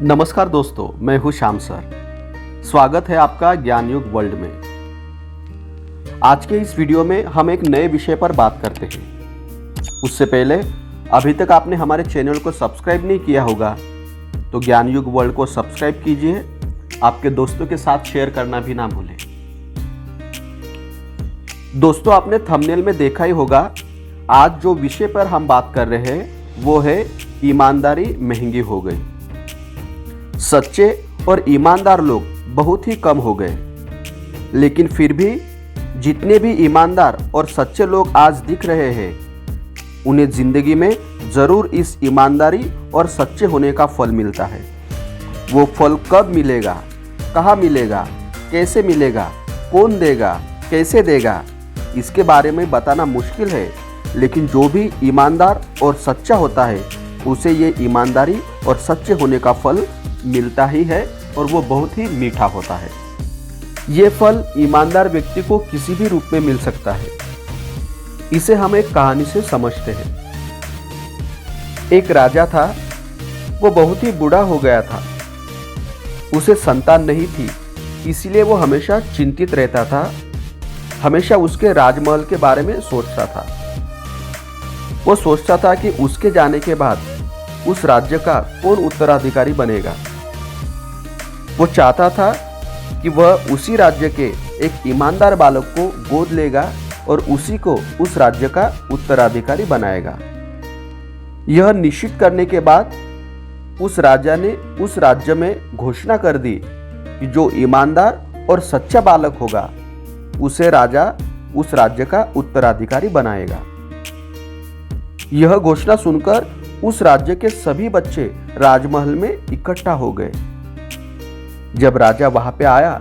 नमस्कार दोस्तों, मैं हूं श्याम सर। स्वागत है आपका ज्ञान युग वर्ल्ड में। आज के इस वीडियो में हम एक नए विषय पर बात करते हैं। उससे पहले अभी तक आपने हमारे चैनल को सब्सक्राइब नहीं किया होगा तो ज्ञान युग वर्ल्ड को सब्सक्राइब कीजिए। आपके दोस्तों के साथ शेयर करना भी ना भूलें। दोस्तों, आपने थंबनेल में देखा ही होगा, आज जो विषय पर हम बात कर रहे हैं वो है ईमानदारी महंगी हो गई। सच्चे और ईमानदार लोग बहुत ही कम हो गए, लेकिन फिर भी जितने भी ईमानदार और सच्चे लोग आज दिख रहे हैं, उन्हें जिंदगी में जरूर इस ईमानदारी और सच्चे होने का फल मिलता है। वो फल कब मिलेगा, कहाँ मिलेगा, कैसे मिलेगा, कौन देगा, कैसे देगा, इसके बारे में बताना मुश्किल है। लेकिन जो भी ईमानदार और सच्चा होता है उसे ये ईमानदारी और सच्चे होने का फल मिलता ही है, और वो बहुत ही मीठा होता है। ये फल ईमानदार व्यक्ति को किसी भी रूप में मिल सकता है। इसे हम एक कहानी से समझते हैं। एक राजा था, वो बहुत ही बूढ़ा हो गया था। उसे संतान नहीं थी, इसलिए वो हमेशा चिंतित रहता था। हमेशा उसके राजमहल के बारे में सोचता था। वो सोचता था कि उसके जाने के बाद उस राज्य का कौन उत्तराधिकारी बनेगा। वो चाहता था कि वह उसी राज्य के एक ईमानदार बालक को गोद लेगा और उसी को उस राज्य का उत्तराधिकारी बनाएगा। यह निश्चित करने के बाद उस राजा ने उस राज्य में घोषणा कर दी कि जो ईमानदार और सच्चा बालक होगा उसे राजा उस राज्य का उत्तराधिकारी बनाएगा। यह घोषणा सुनकर उस राज्य के सभी बच्चे राजमहल में इकट्ठा हो गए। जब राजा वहां पे आया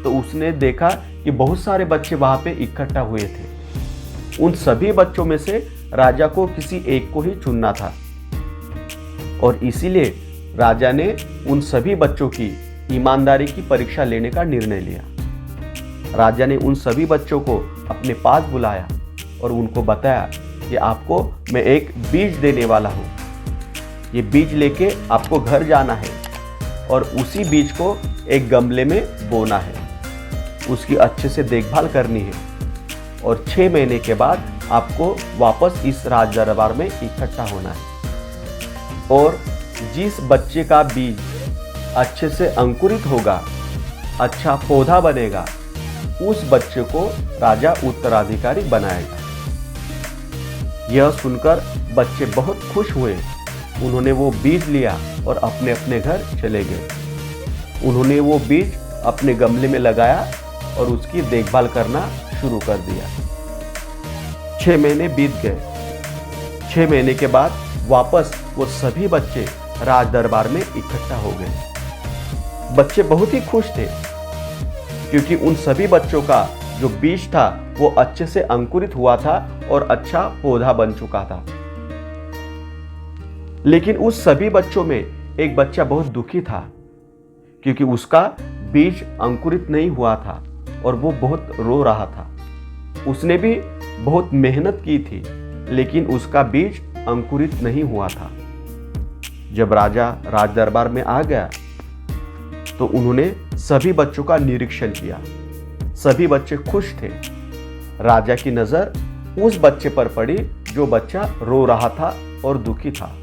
तो उसने देखा कि बहुत सारे बच्चे वहां पे इकट्ठा हुए थे। उन सभी बच्चों में से राजा को किसी एक को ही चुनना था, और इसीलिए राजा ने उन सभी बच्चों की ईमानदारी की परीक्षा लेने का निर्णय लिया। राजा ने उन सभी बच्चों को अपने पास बुलाया और उनको बताया कि आपको मैं एक बीज देने वाला हूं। ये बीज लेके आपको घर जाना है और उसी बीज को एक गमले में बोना है। उसकी अच्छे से देखभाल करनी है और 6 महीने के बाद आपको वापस इस राज दरबार में इकट्ठा होना है। और जिस बच्चे का बीज अच्छे से अंकुरित होगा, अच्छा पौधा बनेगा, उस बच्चे को राजा उत्तराधिकारी बनाएगा। यह सुनकर बच्चे बहुत खुश हुए। उन्होंने वो बीज लिया और अपने अपने घर चले गए। उन्होंने वो बीज अपने गमले में लगाया और उसकी देखभाल करना शुरू कर दिया। 6 महीने बीत गए। 6 महीने के बाद वापस वो सभी बच्चे राज दरबार में इकट्ठा हो गए। बच्चे बहुत ही खुश थे क्योंकि उन सभी बच्चों का जो बीज था वो अच्छे से अंकुरित हुआ था और अच्छा पौधा बन चुका था। लेकिन उस सभी बच्चों में एक बच्चा बहुत दुखी था क्योंकि उसका बीज अंकुरित नहीं हुआ था और वो बहुत रो रहा था। उसने भी बहुत मेहनत की थी, लेकिन उसका बीज अंकुरित नहीं हुआ था। जब राजा राज दरबार में आ गया तो उन्होंने सभी बच्चों का निरीक्षण किया। सभी बच्चे खुश थे। राजा की नजर उस बच्चे पर पड़ी जो बच्चा रो रहा था और दुखी था।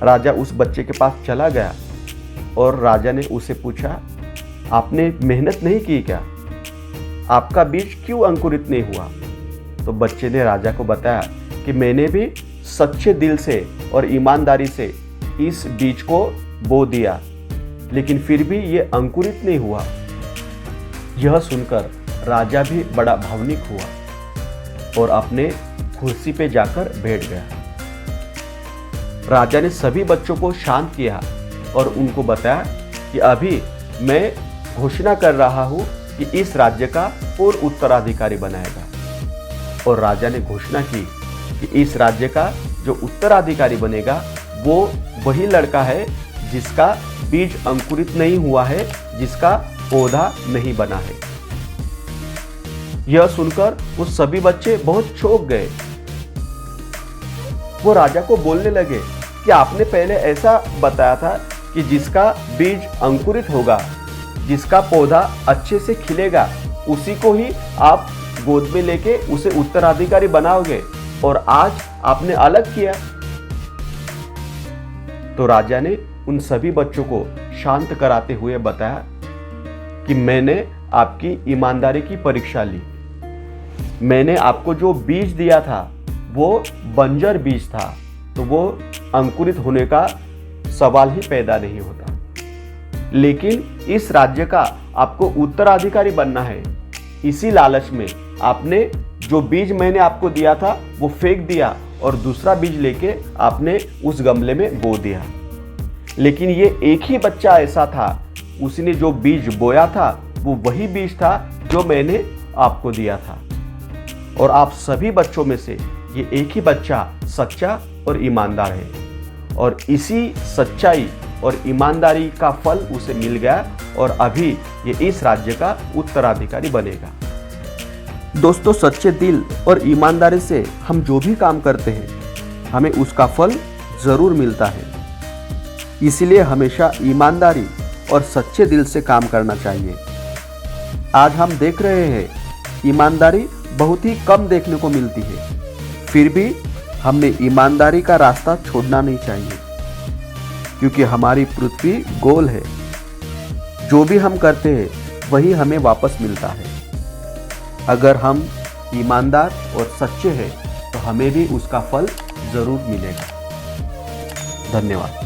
राजा उस बच्चे के पास चला गया और राजा ने उसे पूछा, आपने मेहनत नहीं की क्या? आपका बीज क्यों अंकुरित नहीं हुआ? तो बच्चे ने राजा को बताया कि मैंने भी सच्चे दिल से और ईमानदारी से इस बीज को बो दिया, लेकिन फिर भी ये अंकुरित नहीं हुआ। यह सुनकर राजा भी बड़ा भावुक हुआ और अपने कुर्सी पे जाकर बैठ गया। राजा ने सभी बच्चों को शांत किया और उनको बताया कि अभी मैं घोषणा कर रहा हूं कि इस राज्य का और उत्तराधिकारी बनाएगा। और राजा ने घोषणा की कि इस राज्य का जो उत्तराधिकारी बनेगा वो वही लड़का है जिसका बीज अंकुरित नहीं हुआ है, जिसका पौधा नहीं बना है। यह सुनकर वो सभी बच्चे बहुत चौंक गए। वो राजा को बोलने लगे कि आपने पहले ऐसा बताया था कि जिसका बीज अंकुरित होगा, जिसका पौधा अच्छे से खिलेगा, उसी को ही आप गोद में लेके उसे उत्तराधिकारी बनाओगे, और आज आपने अलग किया। तो राजा ने उन सभी बच्चों को शांत कराते हुए बताया कि मैंने आपकी ईमानदारी की परीक्षा ली। मैंने आपको जो बीज दिया था वो बंजर बीज था, तो वो अंकुरित होने का सवाल ही पैदा नहीं होता। लेकिन इस राज्य का आपको उत्तराधिकारी बनना है, इसी लालच में आपने जो बीज मैंने आपको दिया था वो फेंक दिया और दूसरा बीज लेके आपने उस गमले में बो दिया। लेकिन ये एक ही बच्चा ऐसा था, उसने जो बीज बोया था वो वही बीज था जो मैंने आपको दिया था। और आप सभी बच्चों में से ये एक ही बच्चा सच्चा और ईमानदार है, और इसी सच्चाई और ईमानदारी का फल उसे मिल गया, और अभी ये इस राज्य का उत्तराधिकारी बनेगा। दोस्तों, सच्चे दिल और ईमानदारी से हम जो भी काम करते हैं, हमें उसका फल जरूर मिलता है। इसलिए हमेशा ईमानदारी और सच्चे दिल से काम करना चाहिए। आज हम देख रहे हैं ईमानदारी बहुत ही कम देखने को मिलती है, फिर भी हमें ईमानदारी का रास्ता छोड़ना नहीं चाहिए, क्योंकि हमारी पृथ्वी गोल है। जो भी हम करते हैं वही हमें वापस मिलता है। अगर हम ईमानदार और सच्चे हैं तो हमें भी उसका फल जरूर मिलेगा। धन्यवाद।